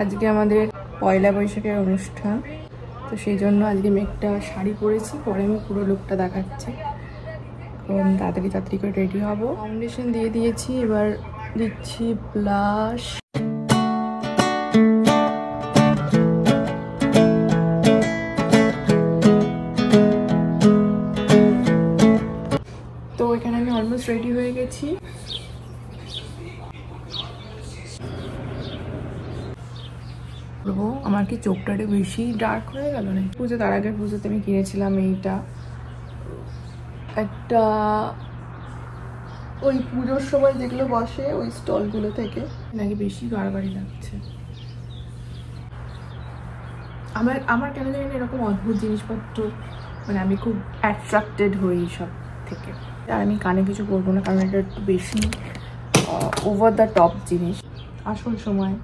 আজকে আমাদের পয়লা বৈশাখের অনুষ্ঠান, তো সেই জন্য আজকে আমি একটা শাড়ি পরেছি, পরে আমি পুরো লুকটা দেখাচ্ছি। এখন তাড়াতাড়ি করে রেডি হব। ফাউন্ডেশন দিয়ে দিয়েছি, এবার দিচ্ছি ব্লাশ। তো এখানে আমি অলমোস্ট রেডি হয়ে গেছি। আমার কি চোখটা বেশি ডার্ক হয়ে গেল না? পুজো, তার আগের পুজোতে আমি কিনেছিলাম এইটা, একটা ওই পুজোর সময় যেগুলো বসে ওই স্টলগুলো থেকে, নাকি বেশি গাড়াগাড়ি লাগছে। আমার কেন জানি না এরকম অদ্ভুত জিনিসপত্র, মানে আমি খুব অ্যাট্রাক্টেড হই সব থেকে। আর আমি কানে কিছু করবো না, কারণ এটা একটু বেশি ওভার দ্য টপ জিনিস। আসল সময়